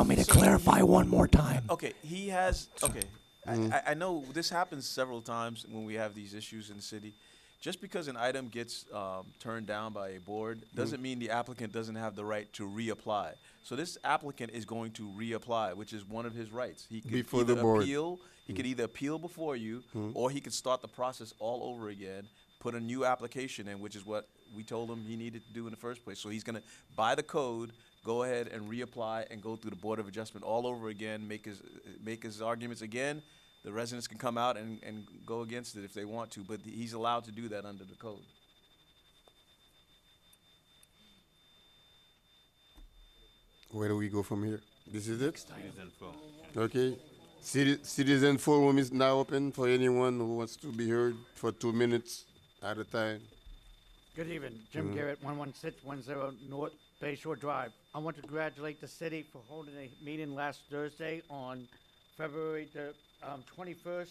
allow me to clarify one more time? Okay, he has, okay, I know this happens several times when we have these issues in the city. Just because an item gets turned down by a board doesn't mean the applicant doesn't have the right to reapply. So this applicant is going to reapply, which is one of his rights. He could Before either the board. appeal, he could either appeal before you, or he could start the process all over again, put a new application in, which is what we told him he needed to do in the first place. So he's gonna, by the code, go ahead and reapply and go through the Board of Adjustment all over again, make his arguments again. The residents can come out and go against it if they want to, but he's allowed to do that under the code. Where do we go from here? This is it? Okay. Citizen forum is now open for anyone who wants to be heard for 2 minutes at a time. Good evening, Jim Garrett, 11610 North Bay Shore Drive. I want to congratulate the city for holding a meeting last Thursday on February the 21st,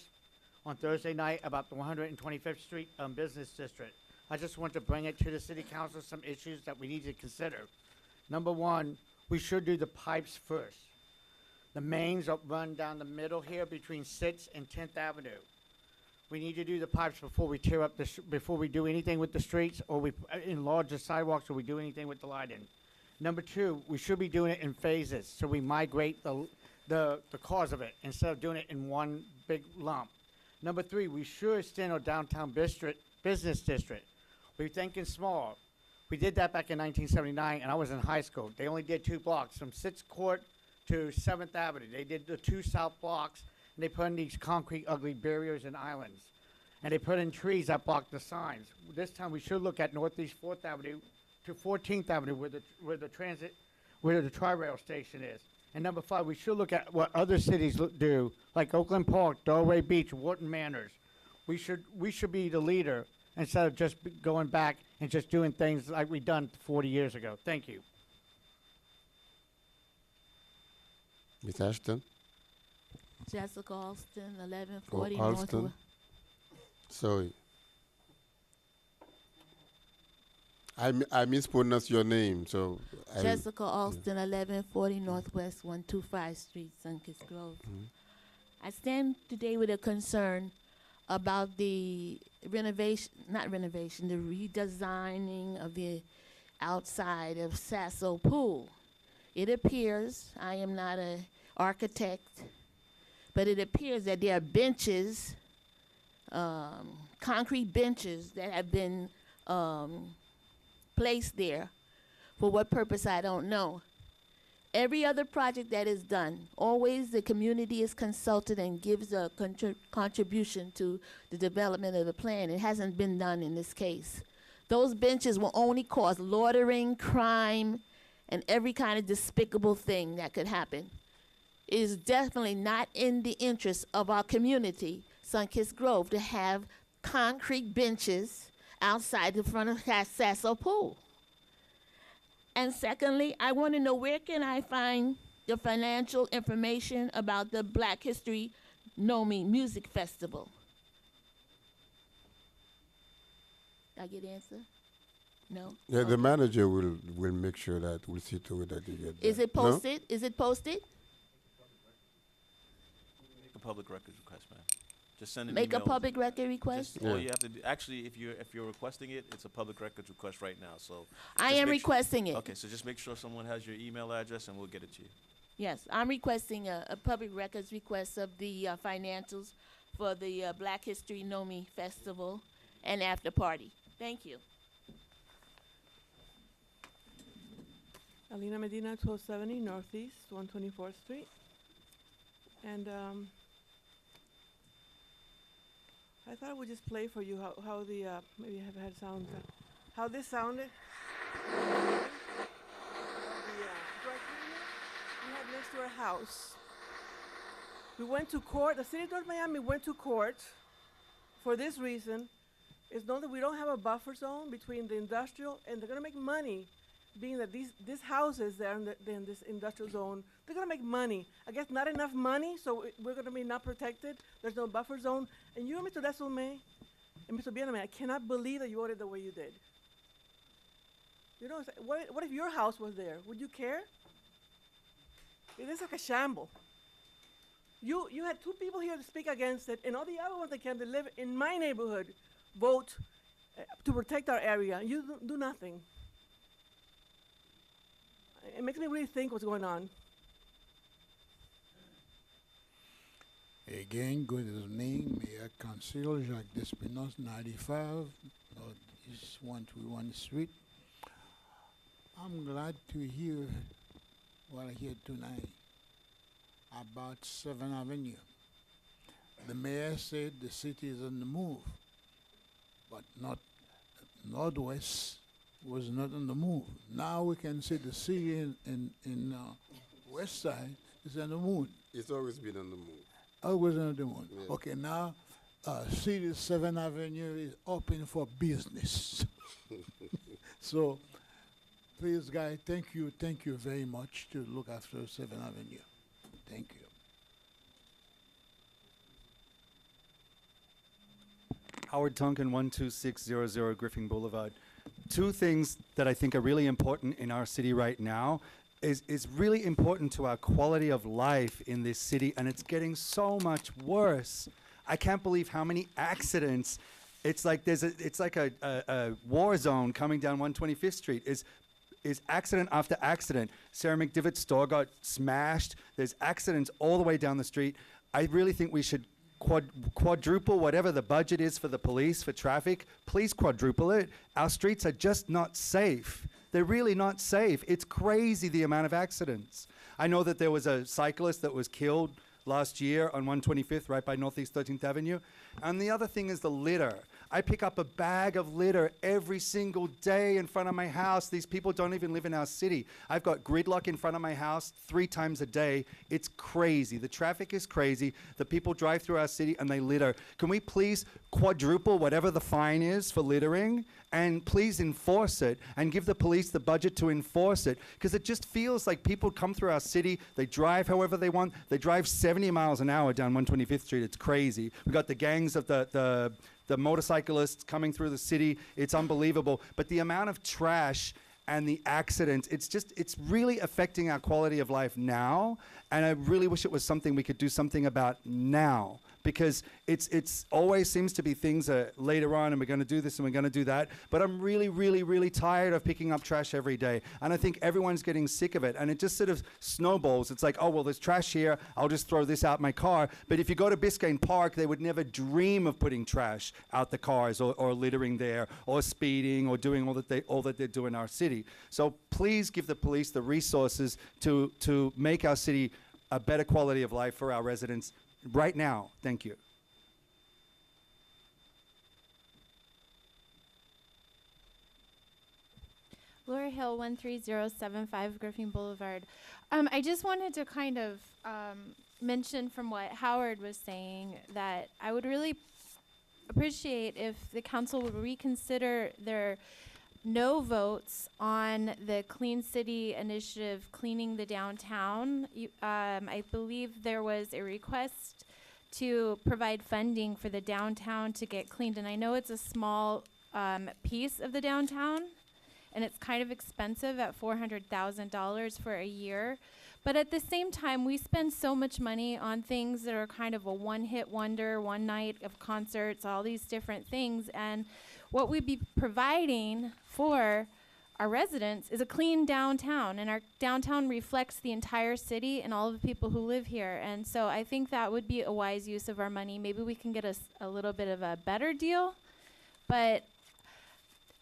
on Thursday night, about the 125th Street Business District. I just want to bring it to the city council, some issues that we need to consider. Number one, we should do the pipes first. The mains that run down the middle here between 6th and 10th Avenue. We need to do the pipes before we tear up before we do anything with the streets, or we enlarge the sidewalks, or we do anything with the lighting. Number two, we should be doing it in phases, so we migrate the cause of it instead of doing it in one big lump. Number three, we should extend our downtown business district. We're thinking small. We did that back in 1979, and I was in high school. They only did 2 blocks, from 6th Court to 7th Avenue. They did the 2 south blocks, and they put in these concrete ugly barriers and islands. And they put in trees that block the signs. This time we should look at Northeast 4th Avenue to 14th Avenue where the Tri-Rail station is. And number 5, we should look at what other cities do, like Oakland Park, Delray Beach, Wharton Manors. We should be the leader instead of just going back and just doing things like we done 40 years ago. Thank you. Ms. Ashton? Jessica Alston, 1140 Alston? Northwest. Sorry. I mispronounced your name, so. Jessica Alston, 1140 Northwest 125 Street, Sunkist Grove. I stand today with a concern about the the redesigning of the outside of Sasso Pool. It appears, I am not an architect, but it appears that there are benches, concrete benches that have been placed there. For what purpose, I don't know. Every other project that is done, always the community is consulted and gives a contribution to the development of the plan. It hasn't been done in this case. Those benches will only cause loitering, crime, and every kind of despicable thing that could happen. It is definitely not in the interest of our community, Sunkist Grove, to have concrete benches outside the front of Sasso Pool. And secondly, I want to know, where can I find the financial information about the Black History NOMI Music Festival? Did I get an answer? No? Yeah, the manager will make sure that, we'll see to it that you get that. Is it posted? Is it posted? Make a public records request, man. Just send an Make a email. public record request? All you have to do, actually, if you're requesting it, it's a public records request right now. So I just am make sure- requesting it. Okay, so just make sure someone has your email address, and we'll get it to you. Yes, I'm requesting a public records request of the financials for the Black History NOMI Festival and after party. Thank you. Alina Medina, 1270 Northeast 124th Street. And I thought I would just play for you how the, maybe I have had sound, how this sounded. The dry cleaner we have next to our house. We went to court, the city of North Miami went to court for this reason. It's known that we don't have a buffer zone between the industrial, and they're gonna make money, being that these houses that are in this industrial zone, they're gonna make money. I guess not enough money, so we're gonna be not protected. There's no buffer zone. And you, Mr. Desolme, and Mr. Biename, I cannot believe that you voted the way you did. You know, what if your house was there? Would you care? It is like a shamble. You had two people here to speak against it, and all the other ones that came to live in my neighborhood vote to protect our area. You do nothing. It makes me really think what's going on. Again, good evening, Mayor Council Jacques Despinos, 95, East 121 Street. I'm glad to hear what I hear tonight about 7th Avenue. The mayor said the city is on the move, but not Northwest was not on the move. Now we can see the city in West Side is on the moon. It's always been on the move. Always on the moon. Yeah. Okay, now city 7th Avenue is open for business. So please, guys, thank you very much to look after 7th Avenue. Thank you. Howard Tonkin, 12600 Griffin Boulevard. Two things that I think are really important in our city right now is really important to our quality of life in this city, and it's getting so much worse. I can't believe how many accidents. It's like it's like a war zone coming down 125th Street. Is accident after accident. Sarah McDivitt's store got smashed. There's accidents all the way down the street. I really think we should quadruple whatever the budget is for the police, for traffic. Please quadruple it. Our streets are just not safe. They're really not safe. It's crazy the amount of accidents. I know that there was a cyclist that was killed last year on 125th, right by Northeast 13th Avenue. And the other thing is the litter. I pick up a bag of litter every single day in front of my house. These people don't even live in our city. I've got gridlock in front of my house 3 times a day. It's crazy. The traffic is crazy. The people drive through our city and they litter. Can we please quadruple whatever the fine is for littering and please enforce it and give the police the budget to enforce it? Because it just feels like people come through our city, they drive however they want, they drive 70 miles an hour down 125th Street. It's crazy. We got the gangs of the motorcyclists coming through the city. It's unbelievable. But the amount of trash and the accidents, it's really affecting our quality of life now. And I really wish it was something we could do something about now. Because it's always seems to be things later on, and we're going to do this and we're going to do that. But I'm really, really, really tired of picking up trash every day. And I think everyone's getting sick of it. And it just sort of snowballs. It's like, oh, well, there's trash here. I'll just throw this out my car. But if you go to Biscayne Park, they would never dream of putting trash out the cars or littering there or speeding or doing all that they do in our city. So please give the police the resources to make our city a better quality of life for our residents right now. Thank you. Laura Hill, 13075 Griffin Boulevard. I just wanted to kind of mention from what Howard was saying that I would really appreciate if the council would reconsider their no votes on the Clean City Initiative cleaning the downtown. I believe there was a request to provide funding for the downtown to get cleaned, and I know it's a small piece of the downtown, and it's kind of expensive at $400,000 for a year. But at the same time, we spend so much money on things that are kind of a one-hit wonder, one night of concerts, all these different things. And what we'd be providing for our residents is a clean downtown. And our downtown reflects the entire city and all of the people who live here. And so I think that would be a wise use of our money. Maybe we can get a little bit of a better deal. But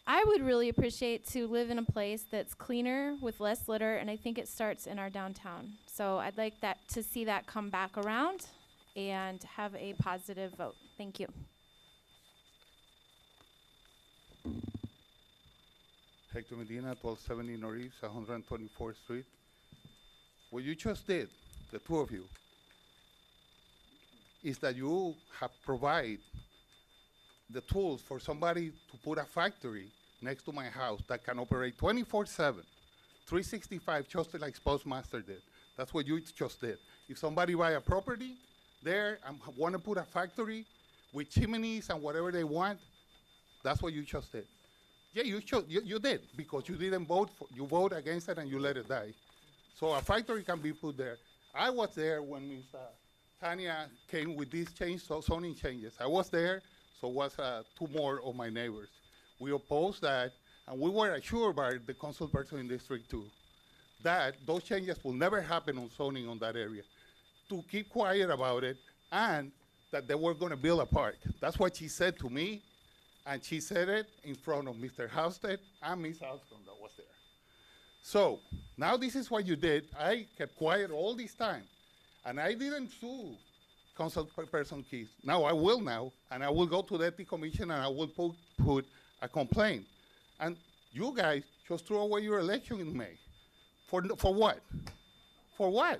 I would really appreciate to live in a place that's cleaner with less litter, and I think it starts in our downtown. So I'd like that to see that come back around and have a positive vote. Thank you. Hector Medina, 1270 Northeast, 124th Street. What you just did, the two of you, is that you have provided the tools for somebody to put a factory next to my house that can operate 24/7, 365, just like Postmaster did. That's what you just did. If somebody buy a property there and want to put a factory with chimneys and whatever they want, that's what you just did. Yeah, you did, because you didn't vote for, you vote against it and you let it die. So a factory can be put there. I was there when Ms. Tanya came with these zoning changes. I was there, so was two more of my neighbors. We opposed that, and we were assured by the councilperson in District 2 that those changes will never happen on zoning on that area, to keep quiet about it, and that they were going to build a park. That's what she said to me, and she said it in front of Mr. Houston and Ms. Houston that was there. So now this is what you did. I kept quiet all this time, and I didn't sue Councilperson Keith. Now I will now, and I will go to the Ethics Commission and I will put a complaint. And you guys just threw away your election in May. For what? For what?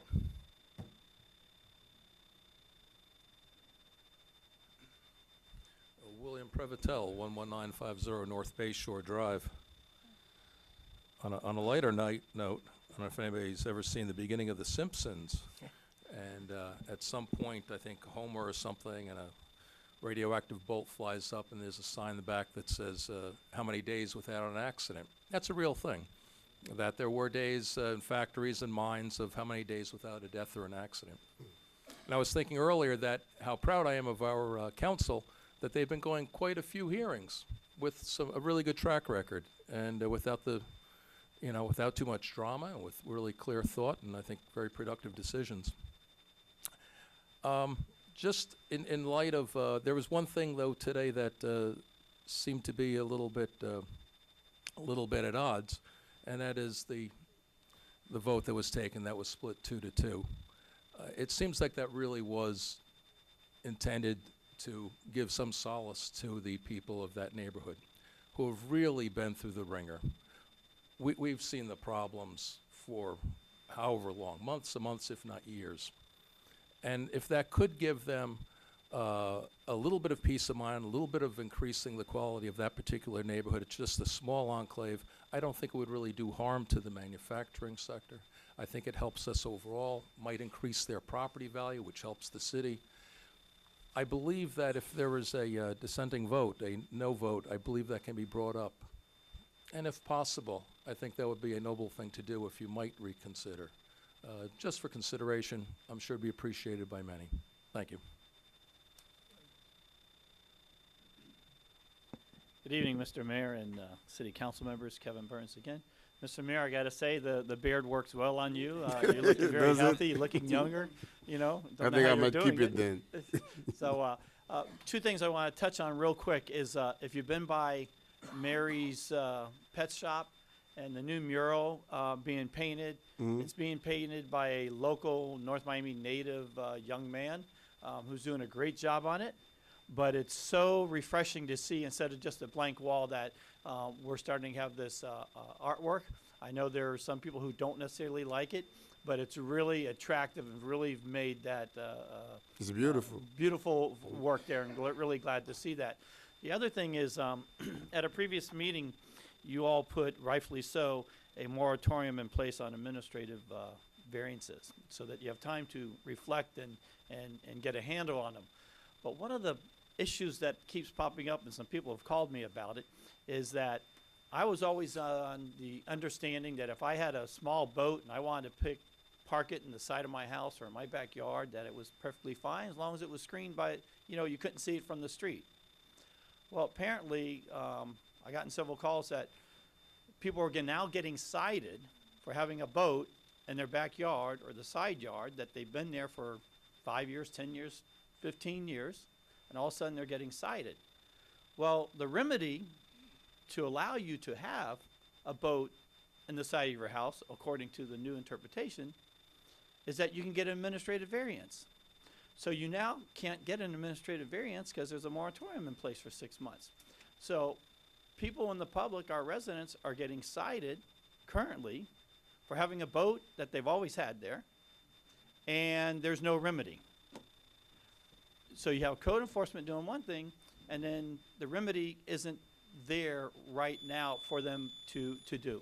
William Previtel, 11950 North Bay Shore Drive. On a lighter note, I don't know if anybody's ever seen the beginning of The Simpsons. And at some point, I think Homer or something, and a radioactive bolt flies up, and there's a sign in the back that says, how many days without an accident? That's a real thing. That there were days in factories and mines of how many days without a death or an accident. And I was thinking earlier that how proud I am of our council, that they've been going quite a few hearings with a really good track record, and without too much drama, and with really clear thought, and I think very productive decisions. Just in light of, there was one thing though today that seemed to be a little bit at odds, and that is the vote that was taken that was split 2-2. It seems like that really was intended to give some solace to the people of that neighborhood who have really been through the ringer. We've seen the problems for however long, months and months, if not years. And if that could give them a little bit of peace of mind, a little bit of increasing the quality of that particular neighborhood, it's just a small enclave, I don't think it would really do harm to the manufacturing sector. I think it helps us overall, might increase their property value, which helps the city. I believe that if there is a dissenting vote, a no vote, I believe that can be brought up. And if possible, I think that would be a noble thing to do if you might reconsider. Just for consideration, I'm sure it'd be appreciated by many. Thank you. Good evening, Mr. Mayor and City Council members. Kevin Burns again. Mr. Mayor, I got to say the beard works well on you. You're looking very healthy. You're looking younger. You know, I think I might keep it then. So, two things I want to touch on real quick is if you've been by Mary's Pet Shop and the new mural being painted, it's being painted by a local North Miami native young man who's doing a great job on it. But it's so refreshing to see, instead of just a blank wall, that we're starting to have this artwork. I know there are some people who don't necessarily like it, but it's really attractive and really made that it's beautiful. Beautiful work there, and really glad to see that. The other thing is, at a previous meeting, you all put, rightfully so, a moratorium in place on administrative variances so that you have time to reflect and get a handle on them. But one of the issues that keeps popping up, and some people have called me about it, is that I was always on the understanding that if I had a small boat and I wanted to park it in the side of my house or in my backyard, that it was perfectly fine as long as it was screened by, you couldn't see it from the street. Well, apparently, I gotten several calls that people are now getting cited for having a boat in their backyard or the side yard that they've been there for 5 years, 10 years, 15 years, and all of a sudden they're getting cited. Well, the remedy to allow you to have a boat in the side of your house, according to the new interpretation, is that you can get an administrative variance. So you now can't get an administrative variance because there's a moratorium in place for 6 months. So people in the public, our residents, are getting cited currently for having a boat that they've always had there, and there's no remedy. So you have code enforcement doing one thing, and then the remedy isn't there right now for them to do.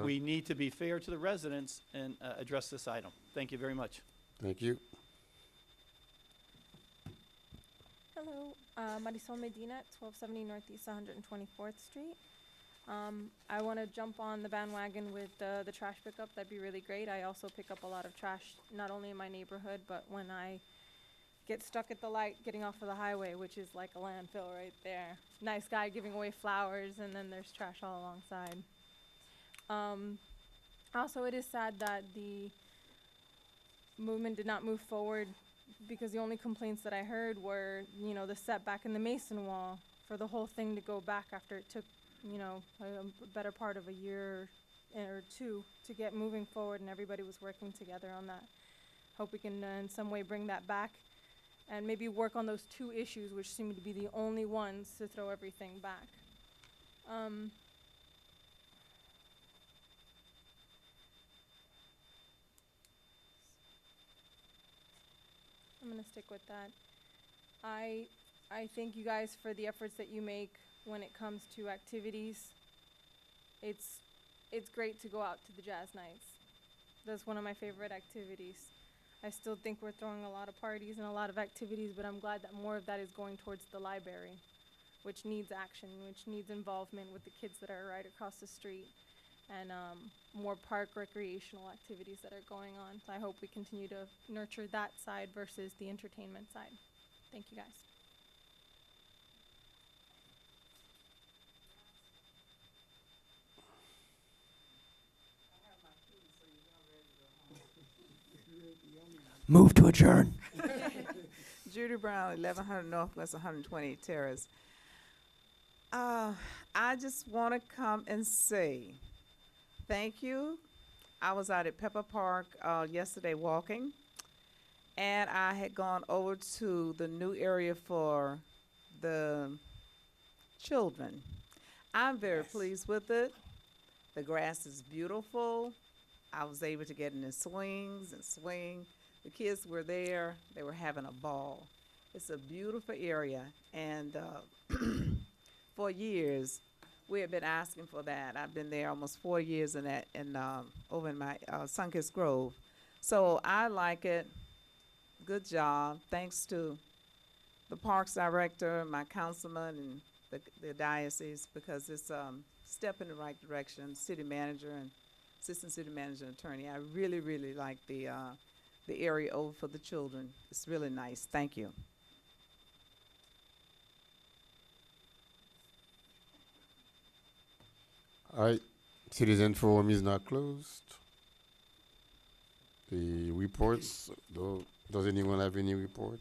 We need to be fair to the residents and address this item. Thank you very much. Thank you. Hello, Marisol Medina, 1270 Northeast 124th Street. I want to jump on the bandwagon with the trash pickup. That'd be really great. I also pick up a lot of trash, not only in my neighborhood, but when I get stuck at the light getting off of the highway, which is like a landfill right there. Nice guy giving away flowers, and then there's trash all alongside. Also, it is sad that the movement did not move forward because the only complaints that I heard were, you know, the setback in the Mason wall for the whole thing to go back after it took, you know, a better part of a year or two to get moving forward, and everybody was working together on that. Hope we can in some way bring that back and maybe work on those two issues, which seem to be the only ones to throw everything back. I'm gonna stick with that. I thank you guys for the efforts that you make when it comes to activities. It's great to go out to the jazz nights. That's one of my favorite activities. I still think we're throwing a lot of parties and a lot of activities, but I'm glad that more of that is going towards the library, which needs action, which needs involvement with the kids that are right across the street, and more park recreational activities that are going on. So I hope we continue to nurture that side versus the entertainment side. Thank you, guys. Move to adjourn. Judy Brown, 1100 Northwest 128 Terrace. I just want to come and say thank you. I was out at Pepper Park yesterday walking, and I had gone over to the new area for the children. I'm very pleased with it. The grass is beautiful. I was able to get in the swings and swing. The kids were there. They were having a ball. It's a beautiful area, and for years, we have been asking for that. I've been there almost 4 years in that, over in my Sunkist Grove. So I like it. Good job. Thanks to the Parks Director, my councilman, and the diocese, because it's a step in the right direction. City manager and assistant city manager and attorney. I really, really like the area over for the children. It's really nice. Thank you. All right, citizen forum is now closed. The reports, does anyone have any report?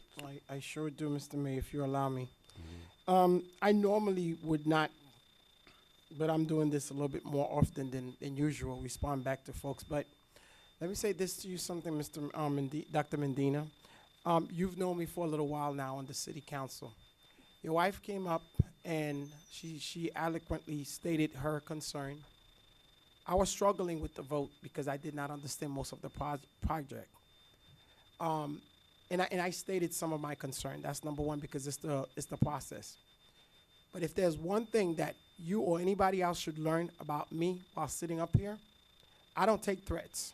I sure do, Mr. Mayor, if you allow me. I normally would not, but I'm doing this a little bit more often than usual, respond back to folks. But let me say this to you, something, Dr. Medina. You've known me for a little while now on the city council. Your wife came up and she eloquently stated her concern. I was struggling with the vote because I did not understand most of the project. And I stated some of my concern. That's number one, because it's the process. But if there's one thing that you or anybody else should learn about me while sitting up here, I don't take threats.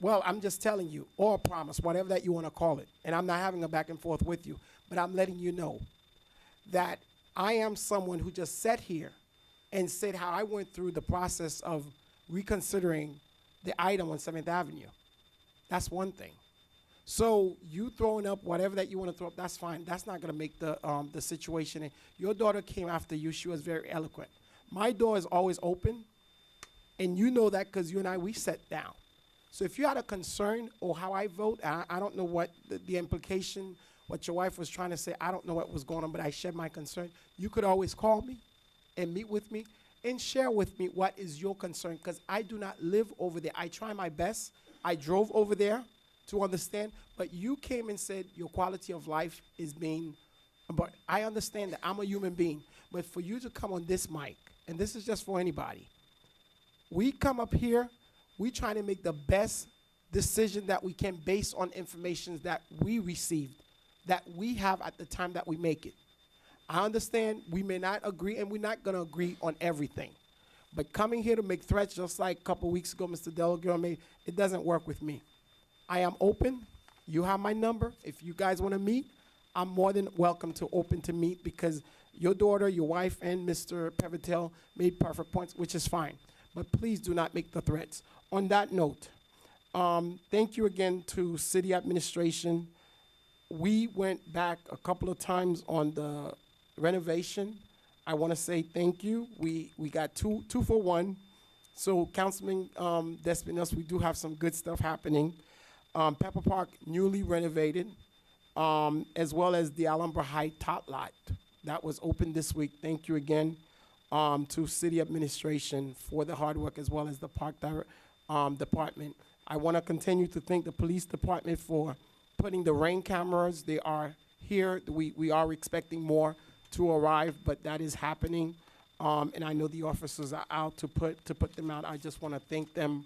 Well, I'm just telling you, or a promise, whatever that you want to call it. And I'm not having a back and forth with you, but I'm letting you know that I am someone who just sat here and said how I went through the process of reconsidering the item on 7th Avenue. That's one thing. So you throwing up whatever that you want to throw up, that's fine. That's not going to make the situation. And your daughter came after you. She was very eloquent. My door is always open, and you know that because you and I, we sat down. So if you had a concern or how I vote, I don't know what the implication, what your wife was trying to say, I don't know what was going on, but I shared my concern. You could always call me and meet with me and share with me what is your concern, because I do not live over there. I try my best. I drove over there to understand, but you came and said your quality of life is being, but I understand that I'm a human being, but for you to come on this mic, and this is just for anybody, we come up here, we try to make the best decision that we can based on information that we received, that we have at the time that we make it. I understand we may not agree, and we're not going to agree on everything. But coming here to make threats, just like a couple weeks ago Mr. Delgado made, it doesn't work with me. I am open. You have my number. If you guys want to meet, I'm more than welcome to open to meet because your daughter, your wife, and Mr. Pevertel made perfect points, which is fine. But please do not make the threats. On that note, thank you again to city administration. We went back a couple of times on the renovation. I want to say thank you. We got two for one. So Councilman Despinas, we do have some good stuff happening. Pepper Park newly renovated, as well as the Alhambra Heights top lot that was opened this week. Thank you again to city administration for the hard work, as well as the park department. I want to continue to thank the police department for putting the rain cameras. They are here. We are expecting more to arrive, but that is happening. And I know the officers are out to put them out. I just want to thank them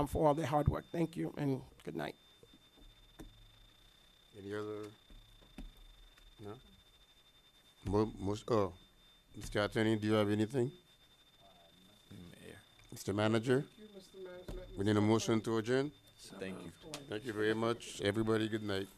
for all their hard work. Thank you and good night. Any other? No? Mr. Attorney, do you have anything? Mayor. Mr. Manager? We need a motion to adjourn? Thank you. Thank you very much. Everybody, good night.